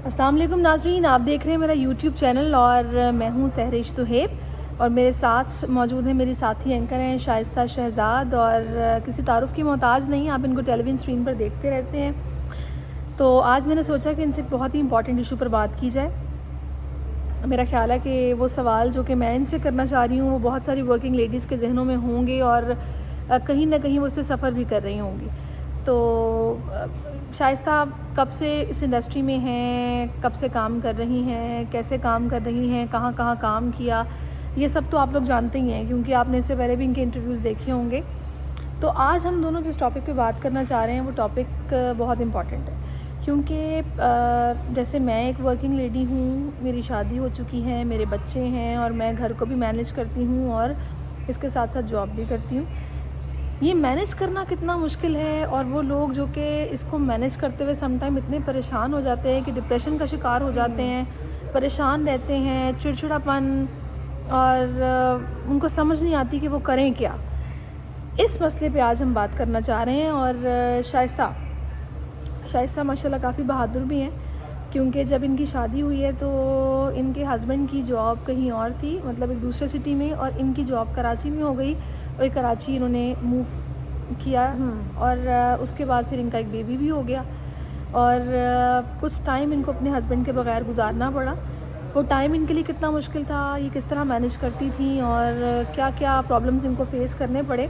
अस्सलाम वालेकुम नाज़रीन, आप देख रहे हैं मेरा यूट्यूब चैनल और मैं हूं सहरिश तुहेब और मेरे साथ मौजूद है मेरी साथी एंकर हैं शाइस्ता शहज़ाद। और किसी तारुफ़ की मोहताज नहीं, आप इनको टेलीविज़न स्क्रीन पर देखते रहते हैं। तो आज मैंने सोचा कि इनसे एक बहुत ही इंपॉर्टेंट इशू पर बात की जाए। मेरा ख़्याल है कि वो सवाल जो कि मैं इनसे करना चाह रही हूँ वो बहुत सारी वर्किंग लेडीज़ के जहनों में होंगे और कहीं ना कहीं वो इससे सफ़र भी कर रही होंगी। तो शाइस्ता कब से इस इंडस्ट्री में हैं, कब से काम कर रही हैं, कैसे काम कर रही हैं, कहाँ कहाँ काम किया, ये सब तो आप लोग जानते ही हैं क्योंकि आपने इससे पहले भी इनके इंटरव्यूज़ देखे होंगे। तो आज हम दोनों जिस टॉपिक पे बात करना चाह रहे हैं वो टॉपिक बहुत इम्पॉर्टेंट है क्योंकि जैसे मैं एक वर्किंग लेडी हूँ, मेरी शादी हो चुकी है, मेरे बच्चे हैं और मैं घर को भी मैनेज करती हूँ और इसके साथ साथ जॉब भी करती हूँ। ये मैनेज करना कितना मुश्किल है और वो लोग जो कि इसको मैनेज करते हुए समटाइम इतने परेशान हो जाते हैं कि डिप्रेशन का शिकार हो जाते हैं, परेशान रहते हैं, चिड़चिड़ापन, और उनको समझ नहीं आती कि वो करें क्या। इस मसले पे आज हम बात करना चाह रहे हैं। और शाइस्ता माशाल्लाह काफ़ी बहादुर भी हैं क्योंकि जब इनकी शादी हुई है तो इनके हस्बैंड की जॉब कहीं और थी, मतलब एक दूसरे सिटी में, और इनकी जॉब कराची में हो गई और कराची इन्होंने मूव किया और उसके बाद फिर इनका एक बेबी भी हो गया और कुछ टाइम इनको अपने हस्बैंड के बगैर गुजारना पड़ा। वो टाइम इनके लिए कितना मुश्किल था, ये किस तरह मैनेज करती थी और क्या क्या प्रॉब्लम्स इनको फेस करने पड़े,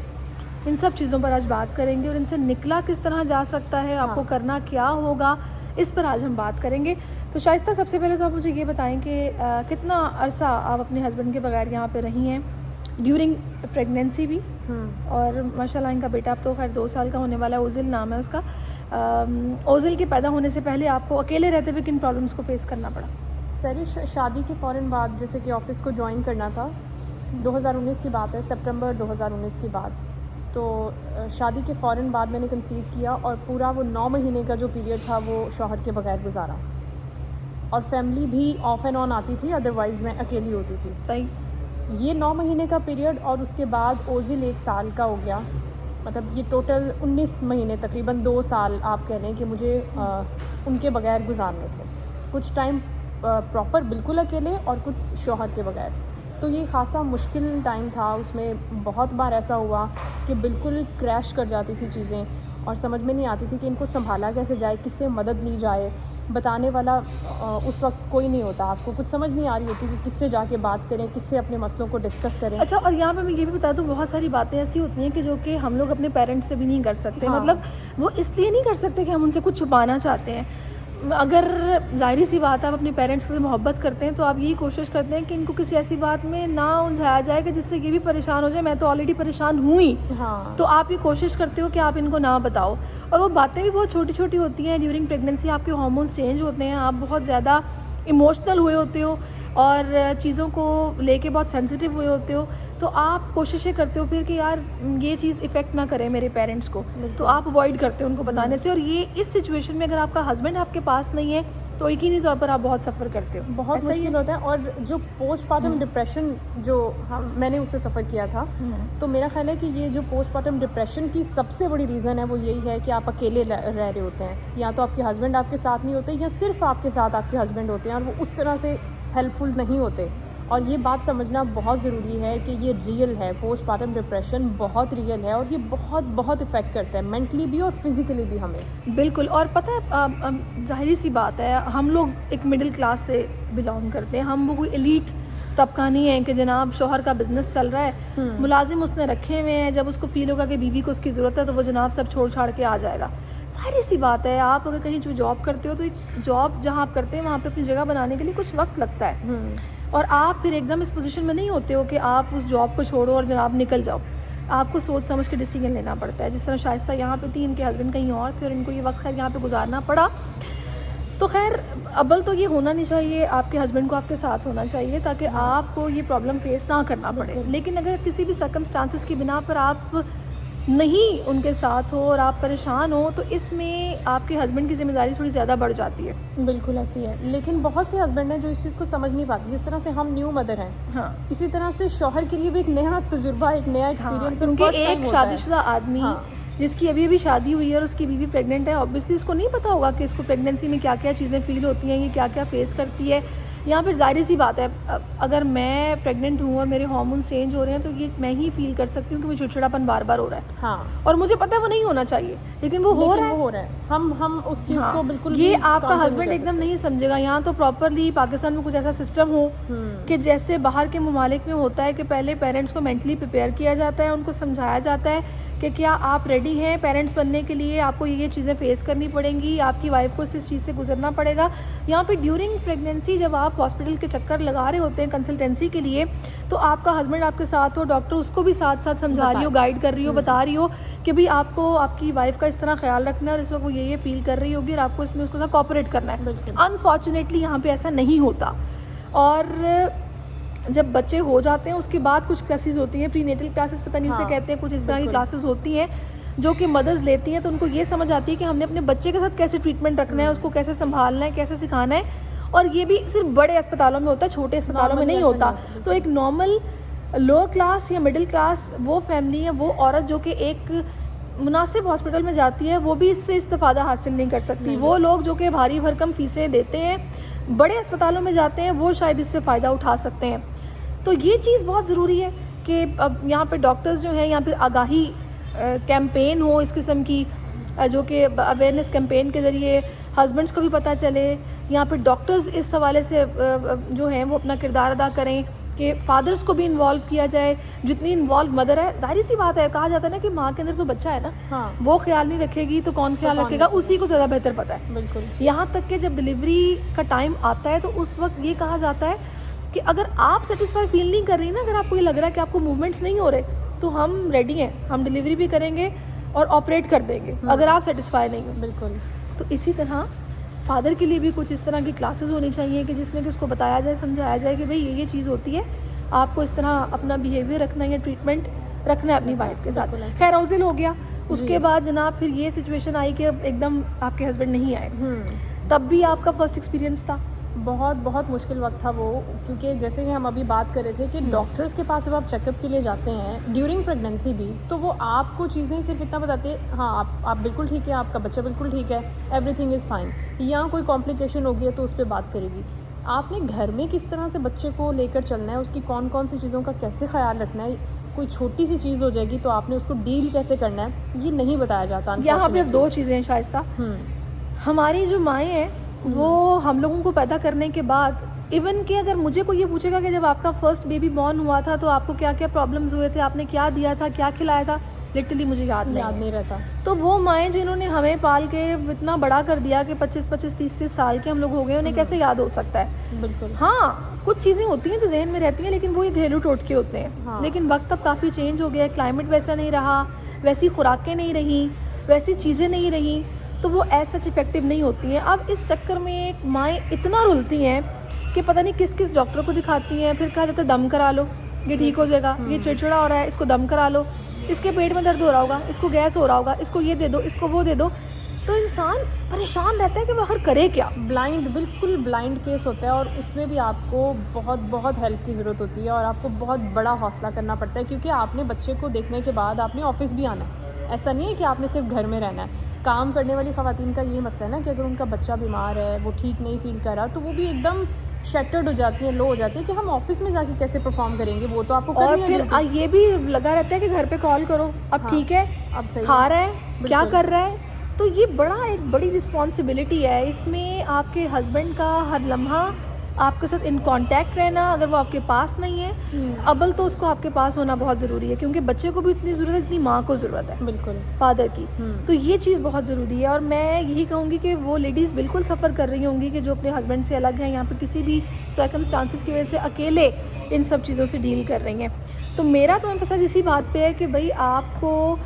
इन सब चीज़ों पर आज बात करेंगे और इनसे निकला किस तरह जा सकता है, आपको करना क्या होगा, इस पर आज हम बात करेंगे। तो शाइस्ता, सबसे पहले तो आप मुझे ये बताएं कि कितना अरसा आप अपने हस्बैंड के बगैर यहाँ पे रही हैं, ड्यूरिंग प्रेगनेंसी भी, और माशाल्लाह इनका बेटा अब तो खैर 2 साल का होने वाला है, ओजिल नाम है उसका। ओजिल के पैदा होने से पहले आपको अकेले रहते हुए किन प्रॉब्लम्स को फेस करना पड़ा? सर, शादी के फ़ौरन बाद जैसे कि ऑफ़िस को ज्वाइन करना था, 2019 की बात है, सितंबर 2019 की बात। तो शादी के फ़ौरन बाद मैंने कंसीव किया और पूरा वो 9 महीने का जो पीरियड था वो शौहर के बगैर गुजारा और फैमिली भी ऑफ एंड ऑन आती थी, अदरवाइज़ मैं अकेली होती थी। सही। ये 9 महीने का पीरियड और उसके बाद ओजिल 1 साल का हो गया, मतलब ये टोटल 19 महीने, तकरीबन 2 साल आप कह लें कि मुझे उनके बगैर गुजारने थे। कुछ टाइम प्रॉपर बिल्कुल अकेले और कुछ शौहर के बगैर। तो ये ख़ासा मुश्किल टाइम था, उसमें बहुत बार ऐसा हुआ कि बिल्कुल क्रैश कर जाती थी चीज़ें और समझ में नहीं आती थी कि इनको संभाला कैसे जाए, किससे मदद ली जाए। बताने वाला उस वक्त कोई नहीं होता, आपको कुछ समझ नहीं आ रही होती कि किससे जाके बात करें, किससे अपने मसलों को डिस्कस करें। अच्छा, और यहाँ पे मैं ये भी बता दूँ, बहुत सारी बातें ऐसी होती हैं कि जो कि हम लोग अपने पेरेंट्स से भी नहीं कर सकते। मतलब वो इसलिए नहीं कर सकते कि हम उनसे कुछ छुपाना चाहते हैं। अगर ज़ाहिर सी बात है आप अपने पेरेंट्स से मोहब्बत करते हैं तो आप यही कोशिश करते हैं कि इनको किसी ऐसी बात में ना उलझाया जाए कि जिससे ये भी परेशान हो जाए। मैं तो ऑलरेडी परेशान हूँ ही, तो आप ये कोशिश करते हो कि आप इनको ना बताओ। और वो बातें भी बहुत छोटी छोटी होती हैं। ड्यूरिंग प्रेगनेंसी आपके हार्मोन्स चेंज होते हैं, आप बहुत ज़्यादा इमोशनल हुए होते हो और चीज़ों को लेके बहुत सेंसिटिव हुए होते हो, तो आप कोशिशें करते हो फिर कि यार ये चीज़ इफ़ेक्ट ना करे मेरे पेरेंट्स को, तो आप अवॉइड करते हो उनको बताने से। और ये इस सिचुएशन में अगर आपका हस्बैंड आपके पास नहीं है तो यकीनी तौर पर आप बहुत सफ़र करते हो, बहुत मुश्किल होता है। और जो पोस्टमार्टम डिप्रेशन जो मैंने उससे सफ़र किया था, तो मेरा ख्याल है कि ये जो पोस्टमार्टम डिप्रेशन की सबसे बड़ी रीज़न है वो यही है कि आप अकेले रह रहे होते हैं, या तो आपके हस्बैंड आपके साथ नहीं होते या सिर्फ आपके साथ आपके हस्बैंड होते हैं और वो उस तरह से हेल्पफुल नहीं होते। और ये बात समझना बहुत ज़रूरी है कि ये रियल है, पोस्टमार्टम डिप्रेशन बहुत रियल है और ये बहुत बहुत इफ़ेक्ट करता है मेंटली भी और फिज़िकली भी हमें। बिल्कुल। और पता है ज़ाहिर सी बात है, हम लोग एक मिडिल क्लास से बिलोंग करते हैं, हम वो कोई एलीट तबका नहीं है कि जनाब शौहर का बिज़नेस चल रहा है, मुलाजिम उसने रखे हुए हैं, जब उसको फ़ील होगा कि बीवी को उसकी ज़रूरत है तो वो जनाब सब छोड़ छाड़ के आ जाएगा। सारी सी बात है, आप अगर कहीं जो जॉब करते हो तो एक जॉब जहाँ आप करते हैं वहाँ पे अपनी जगह बनाने के लिए कुछ वक्त लगता है और आप फिर एकदम इस पोजीशन में नहीं होते हो कि आप उस जॉब को छोड़ो और जनाब निकल जाओ। आपको सोच समझ के डिसीजन लेना पड़ता है। जिस तरह शाइस्ता यहाँ पे थी, इनके हस्बैंड कहीं और थे और इनको ये वक्त खैर यहाँ पे गुजारना पड़ा। तो खैर अव्वल तो ये होना नहीं चाहिए, आपके हस्बैंड को आपके साथ होना चाहिए ताकि आपको ये प्रॉब्लम फेस ना करना पड़े। लेकिन अगर किसी भी सर्कमस्टांसिस की बिना पर आप नहीं उनके साथ हो और आप परेशान हो, तो इसमें आपके हस्बैंड की ज़िम्मेदारी थोड़ी ज़्यादा बढ़ जाती है। बिल्कुल ऐसी है, लेकिन बहुत से हस्बैंड हैं जो इस चीज़ को समझ नहीं पाते। जिस तरह से हम न्यू मदर हैं, हाँ इसी तरह से शौहर के लिए भी एक नया तजुर्बा, एक नया हाँ, एक्सपीरियंस और क्योंकि फर्स्ट टाइम एक होता है। शादीशुदा आदमी हाँ। जिसकी अभी अभी शादी हुई है और उसकी बीवी प्रेग्नेंट है, ऑब्वियसली उसको नहीं पता होगा कि इसको प्रेगनेंसी में क्या क्या चीज़ें फ़ील होती हैं, ये क्या क्या फेस करती है। यहाँ पर ज़ाहिर सी बात है, अगर मैं प्रेग्नेंट हूँ और मेरे हार्मोन्स चेंज हो रहे हैं तो ये मैं ही फील कर सकती हूँ कि मुझे चिड़चिड़ापन बार बार हो रहा है। हाँ, और मुझे पता है वो नहीं होना चाहिए, लेकिन वो हो रहा है। हम उस चीज़ हाँ, को बिल्कुल ये भी आपका काउंटर हस्बैंड कर एकदम सकते। नहीं समझेगा। यहाँ तो प्रॉपरली पाकिस्तान में कुछ ऐसा सिस्टम हो कि जैसे बाहर के ममालिक में होता है कि पहले पेरेंट्स को मेंटली प्रिपेयर किया जाता है, उनको समझाया जाता है कि क्या आप रेडी हैं पेरेंट्स बनने के लिए, आपको ये चीज़ें फेस करनी पड़ेंगी, आपकी वाइफ को इस चीज़ से गुजरना पड़ेगा। यहाँ पे ड्यूरिंग प्रेगनेंसी जब आप हॉस्पिटल के चक्कर लगा रहे होते हैं कंसल्टेंसी के लिए, तो आपका हस्बैंड आपके साथ हो, डॉक्टर उसको भी साथ साथ समझा रही हो, गाइड कर रही हो, बता रही हो कि भाई आपको आपकी वाइफ का इस तरह ख्याल रखना है और इस वक्त वो ये फील कर रही होगी और आपको इसमें उसको साथ कोऑपरेट करना है। अनफॉर्चुनेटली यहाँ पे ऐसा नहीं होता। और जब बच्चे हो जाते हैं उसके बाद कुछ क्लासेस होती हैं, प्रीनेटल क्लासेस पता नहीं उसे कहते हैं, कुछ इस तरह की क्लासेस होती हैं जो कि मदर्स लेती हैं, तो उनको ये समझ आती है कि हमने अपने बच्चे के साथ कैसे ट्रीटमेंट रखना है, उसको कैसे संभालना है, कैसे सिखाना है। और ये भी सिर्फ बड़े अस्पतालों में होता है, छोटे अस्पतालों में नहीं होता। तो एक नॉर्मल लोअर क्लास या मिडिल क्लास वो फैमिली है, वो औरत जो कि एक मुनासिब हॉस्पिटल में जाती है, वो भी इससे इस्तेफादा हासिल नहीं कर सकती। वो लोग जो कि भारी भरकम फीसें देते हैं, बड़े अस्पतालों में जाते हैं, वो शायद इससे फ़ायदा उठा सकते हैं। तो ये चीज़ बहुत ज़रूरी है कि अब यहाँ पे डॉक्टर्स जो हैं, या फिर आगाही कैंपेन हो इस किस्म की, जो कि अवेयरनेस कैंपेन के ज़रिए हस्बैंड्स को भी पता चले। यहाँ पे डॉक्टर्स इस हवाले से जो हैं वो अपना किरदार अदा करें कि फादर्स को भी इन्वॉल्व किया जाए। जितनी इन्वॉल्व मदर है, जाहिर सी बात है, कहा जाता है ना कि माँ के अंदर तो बच्चा है ना, हाँ, वो ख्याल नहीं रखेगी तो कौन ख्याल रखेगा, उसी को ज़्यादा बेहतर पता है। बिल्कुल। यहाँ तक कि जब डिलीवरी का टाइम आता है तो उस वक्त ये कहा जाता है कि अगर आप सेटिस्फाई फील नहीं कर रही ना, अगर आपको ये लग रहा है कि आपको मूवमेंट्स नहीं हो रहे, तो हम रेडी हैं, हम डिलीवरी भी करेंगे और ऑपरेट कर देंगे अगर आप सेटिस्फाई नहीं हो। बिल्कुल। तो इसी तरह फादर के लिए भी कुछ इस तरह की क्लासेस होनी चाहिए कि जिसमें कि उसको बताया जाए, समझाया जाए कि भाई ये चीज़ होती है, आपको इस तरह अपना बिहेवियर रखना है या ट्रीटमेंट रखना है अपनी वाइफ के साथ। खैर हाउसिल हो गया, उसके बाद जनाब फिर ये सिचुएशन आई कि अब एकदम आपके हस्बैंड नहीं आए, तब भी आपका फर्स्ट एक्सपीरियंस था? बहुत मुश्किल वक्त था वो, क्योंकि जैसे कि हम अभी बात कर रहे थे कि डॉक्टर्स के पास जब आप चेकअप के लिए जाते हैं ड्यूरिंग प्रेगनेंसी भी, तो वो आपको चीज़ें सिर्फ इतना बताते हैं, हाँ आप बिल्कुल ठीक है, आपका बच्चा बिल्कुल ठीक है, एवरीथिंग इज़ फाइन, या कोई कॉम्प्लिकेशन हो गई है तो उस पर बात करेगी। आपने घर में किस तरह से बच्चे को लेकर चलना है, उसकी कौन कौन सी चीज़ों का कैसे ख्याल रखना है, कोई छोटी सी चीज़ हो जाएगी तो आपने उसको डील कैसे करना है, ये नहीं बताया जाता। यहाँ पे अब दो चीज़ें हैं शाइस्ता। हमारी जो माएँ हैं वो हम लोगों को पैदा करने के बाद, इवन कि अगर मुझे कोई ये पूछेगा कि जब आपका फर्स्ट बेबी बॉर्न हुआ था तो आपको क्या क्या प्रॉब्लम्स हुए थे, आपने क्या दिया था, क्या खिलाया था, लिटरली मुझे याद नहीं रहता। तो वो माएँ जिन्होंने हमें पाल के इतना बड़ा कर दिया कि 25-25, 30-30 साल के हम लोग हो गए, उन्हें कैसे याद हो सकता है? बिल्कुल। हाँ, कुछ चीज़ें होती हैं जो जहन में रहती हैं, लेकिन वो ये घरेलू टोटके होते हैं। हाँ। लेकिन वक्त अब काफ़ी चेंज हो गया है, क्लाइमेट वैसा नहीं रहा, वैसी खुराकें नहीं रहीं, वैसी चीज़ें नहीं रहीं, तो वो ऐसा इफेक्टिव नहीं होती हैं। अब इस चक्कर में माएँ इतना रुलती हैं कि पता नहीं किस किस डॉक्टर को दिखाती हैं, फिर कहा जाता है दम करा लो, ये ठीक हो जाएगा, ये चिड़चिड़ा हो रहा है, इसको दम करा लो, इसके पेट में दर्द हो रहा होगा, इसको गैस हो रहा होगा, इसको ये दे दो, इसको वो दे दो। तो इंसान परेशान रहता है कि वह आखिर करे क्या। बिल्कुल ब्लाइंड केस होता है, और उसमें भी आपको बहुत हेल्प की ज़रूरत होती है, और आपको बहुत बड़ा हौसला करना पड़ता है, क्योंकि आपने बच्चे को देखने के बाद आपने ऑफिस भी आना है। ऐसा नहीं है कि आपने सिर्फ घर में रहना है। काम करने वाली ख़वातीन का ये मसला है ना कि अगर उनका बच्चा बीमार है, वो ठीक नहीं फील कर रहा, तो वो भी एकदम शटर्ड हो जाती है, लो हो जाती है कि हम ऑफिस में जाके कैसे परफॉर्म करेंगे, वो तो आपको और फिर ये भी लगा रहता है कि घर पे कॉल करो, अब ठीक है, अब सही खा रहा है, क्या कर रहा है। तो ये एक बड़ी रिस्पॉन्सिबिलिटी है। इसमें आपके हस्बैंड का हर लम्हा आपके साथ इन कांटेक्ट रहना, अगर वो आपके पास नहीं है, अबल तो उसको आपके पास होना बहुत ज़रूरी है, क्योंकि बच्चे को भी इतनी ज़रूरत है जितनी माँ को ज़रूरत है, बिल्कुल, फादर की। तो ये चीज़ बहुत ज़रूरी है। और मैं यही कहूँगी कि वो लेडीज़ बिल्कुल सफ़र कर रही होंगी कि जो अपने हस्बैंड से अलग हैं, यहाँ पर किसी भी सर्कमस्टांसिस की वजह से अकेले इन सब चीज़ों से डील कर रही हैं। तो मेरा तो एम्फसाइज़ इसी बात पे है कि भाई आपको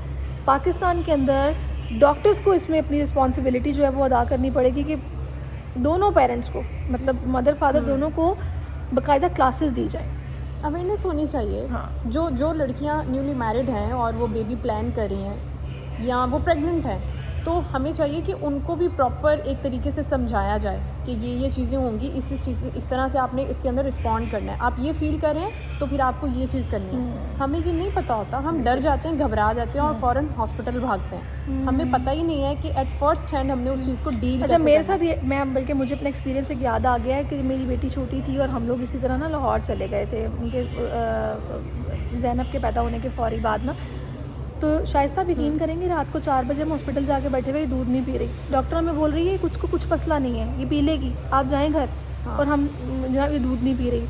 पाकिस्तान के अंदर डॉक्टर्स को इसमें अपनी रिस्पॉन्सिबिलिटी जो है वो अदा करनी पड़ेगी कि दोनों पेरेंट्स को, मतलब मदर फादर दोनों को बाकायदा क्लासेस दी जाएँ अवेयरनेस होनी चाहिए। हाँ। जो लड़कियां न्यूली मैरिड हैं और वो बेबी प्लान कर रही हैं या वो प्रेग्नेंट हैं, तो हमें चाहिए कि उनको भी प्रॉपर एक तरीके से समझाया जाए कि ये चीज़ें होंगी, इस तरह से आपने इसके अंदर रिस्पॉन्ड करना है। आप ये फील कर रहे हैं तो फिर आपको ये चीज़ करनी है। हमें ये नहीं पता होता, हम डर जाते हैं, घबरा जाते हैं और फ़ौरन हॉस्पिटल भागते हैं। हमें पता ही नहीं है कि एट फर्स्ट हैंड हमने उस चीज़ को डील अच्छा, मेरे साथ ये मैं बल्कि मुझे अपना एक्सपीरियंस एक याद आ गया है कि मेरी बेटी छोटी थी और हम लोग इसी तरह ना लाहौर चले गए थे उनके ज़ैनब के पैदा होने के फ़ौरी बाद ना। तो शाइस्ता आप यकीन करेंगे, रात को 4 बजे हम हॉस्पिटल जाके बैठे हुए, दूध नहीं पी रही। डॉक्टर हमें बोल रही है कुछ मसला नहीं है, ये पी लेगी, आप जाएं घर। हाँ। और हम जनाब ये दूध नहीं पी रही।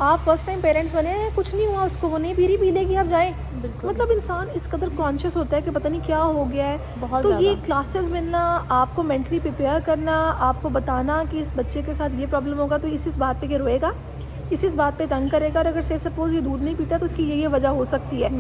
आप फर्स्ट टाइम पेरेंट्स बने हैं, कुछ नहीं हुआ उसको, वो नहीं पी रही, पी लेगी, आप जाएं। बिल्कुल। मतलब इंसान इस कदर कॉन्शियस होता है कि पता नहीं क्या हो गया है। बहुत तो ये ज़्यादा। क्लासेस मिलना, आपको मेंटली प्रिपेयर करना, आपको बताना कि इस बच्चे के साथ ये प्रॉब्लम होगा तो इस बात पे कि रोएगा, इस बात पे तंग करेगा, और अगर से सपोज़ ये दूध नहीं पीता तो उसकी ये वजह हो सकती है।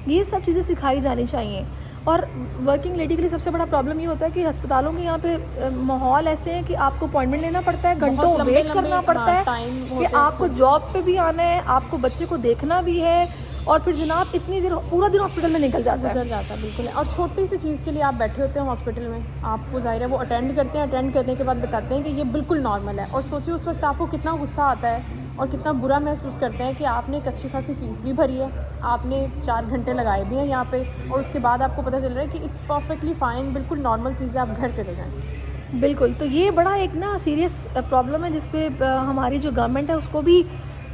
ये सब चीज़ें सिखाई जानी चाहिए। और वर्किंग लेडी के लिए सबसे बड़ा प्रॉब्लम ये होता है कि अस्पतालों के यहाँ पे माहौल ऐसे हैं कि आपको अपॉइंटमेंट लेना पड़ता है, घंटों वेट करना पड़ता है कि आपको जॉब पे भी आना है, आपको बच्चे को देखना भी है, और फिर जनाब इतनी देर पूरा दिन हॉस्पिटल में निकल जाता है। गुजर जाता है, बिल्कुल। और छोटी सी चीज़ के लिए आप बैठे होते हैं हॉस्पिटल में, आपको ज़ाहिर है वो अटेंड करते हैं, अटेंड करने के बाद बताते हैं कि ये बिल्कुल नॉर्मल है। और सोचिए उस वक्त आपको कितना गुस्सा आता है और कितना बुरा महसूस करते हैं कि आपने एक अच्छी खासी फ़ीस भी भरी है, आपने 4 घंटे लगाए भी हैं यहाँ पे, और उसके बाद आपको पता चल रहा है कि इट्स परफेक्टली फ़ाइन, बिल्कुल नॉर्मल चीज़ है, आप घर चले जाएँ। बिल्कुल। तो ये बड़ा एक ना सीरियस प्रॉब्लम है जिस पे हमारी जो गवर्नमेंट है उसको भी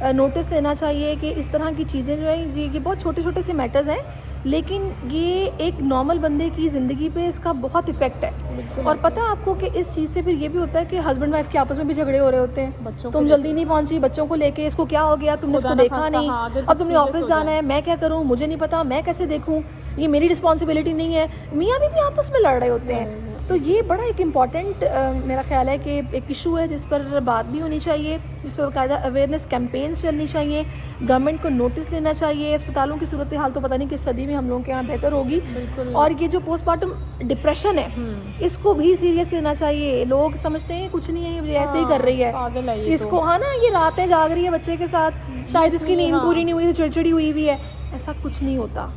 नोटिस देना चाहिए कि इस तरह की चीज़ें जो है ये बहुत छोटे छोटे से मैटर्स हैं, लेकिन ये एक नॉर्मल बंदे की ज़िंदगी पे इसका बहुत इफ़ेक्ट है। और पता है आपको कि इस चीज़ से फिर ये भी होता है कि हस्बैंड वाइफ के आपस में भी झगड़े हो रहे होते हैं। बच्चों तुम जल्दी नहीं पहुंची, बच्चों को लेके, इसको क्या हो गया, तुमने इसको देखा नहीं, अब तुमने ऑफिस जाना है, मैं क्या करूँ, मुझे नहीं पता, मैं कैसे देखूँ, ये मेरी रिस्पॉन्सिबिलिटी नहीं है। मियाँ बीवी आपस में लड़ रहे होते हैं। तो ये बड़ा एक इम्पॉर्टेंट मेरा ख्याल है कि एक इशू है जिस पर बात भी होनी चाहिए, जिस पर बाकायदा अवेयरनेस कैंपेन्स चलनी चाहिए, गवर्नमेंट को नोटिस देना चाहिए। अस्पतालों की सूरत हाल तो पता नहीं किस सदी में हम लोगों के यहाँ बेहतर होगी। और ये जो पोस्टमार्टम डिप्रेशन है इसको भी सीरियस लेना चाहिए। लोग समझते हैं कुछ नहीं है, ये ऐसे ही कर रही है इसको, हाँ ना, ये रातें जाग रही है बच्चे के साथ, शायद इसकी नींद पूरी नहीं हुई तो चिड़चिड़ी हुई भी है। ऐसा कुछ नहीं होता।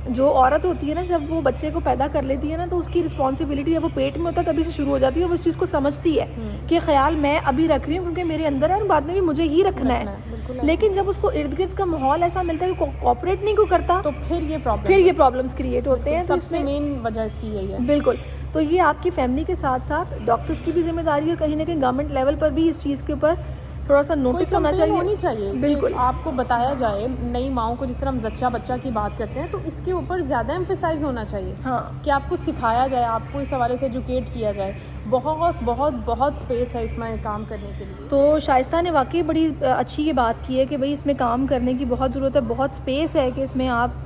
जो औरत होती है ना, जब वो बच्चे को पैदा कर लेती है ना, तो उसकी रिस्पॉन्सिबिलिटी जब वो पेट में होता है तभी से शुरू हो जाती है। वो इस चीज़ को समझती है कि ख्याल मैं अभी रख रही हूँ क्योंकि मेरे अंदर है और बाद में भी मुझे ही रखना है। लेकिन जब उसको इर्द गिर्द का माहौल ऐसा मिलता है कि कोऑपरेट नहीं को करता, तो फिर ये प्रॉब्लम्स क्रिएट होते हैं। सबसे मेन वजह इसकी यही है। बिल्कुल। तो ये आपकी फैमिली के साथ साथ डॉक्टर्स की भी जिम्मेदारी है, कहीं ना कहीं गवर्नमेंट लेवल पर भी इस चीज़ के ऊपर थोड़ा सा नोटिस होनी चाहिए। बिल्कुल, आपको बताया जाए नई माओं को, जिस तरह हम जच्चा बच्चा की बात करते हैं, तो इसके ऊपर ज़्यादा एम्फेसाइज होना चाहिए। हाँ, कि आपको सिखाया जाए, आपको इस हवाले से एजुकेट किया जाए। बहुत बहुत बहुत स्पेस है इसमें काम करने के लिए। तो शाइस्ता ने वाकई बड़ी अच्छी ये बात की है कि भाई इसमें काम करने की बहुत ज़रूरत है, बहुत स्पेस है कि इसमें आप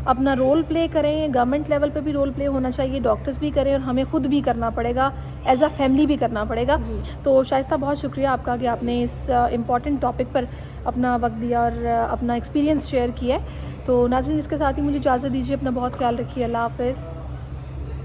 अपना रोल प्ले करें। गवर्नमेंट लेवल पे भी रोल प्ले होना चाहिए, डॉक्टर्स भी करें, और हमें खुद भी करना पड़ेगा, एज अ फैमिली भी करना पड़ेगा। तो शाइस्ता, बहुत शुक्रिया आपका कि आपने इस इम्पॉर्टेंट टॉपिक पर अपना वक्त दिया और अपना एक्सपीरियंस शेयर किया है। तो नाज़रीन, इसके साथ ही मुझे इजाज़त दीजिए, अपना बहुत ख्याल रखिए। अल्लाह हाफ़िज़।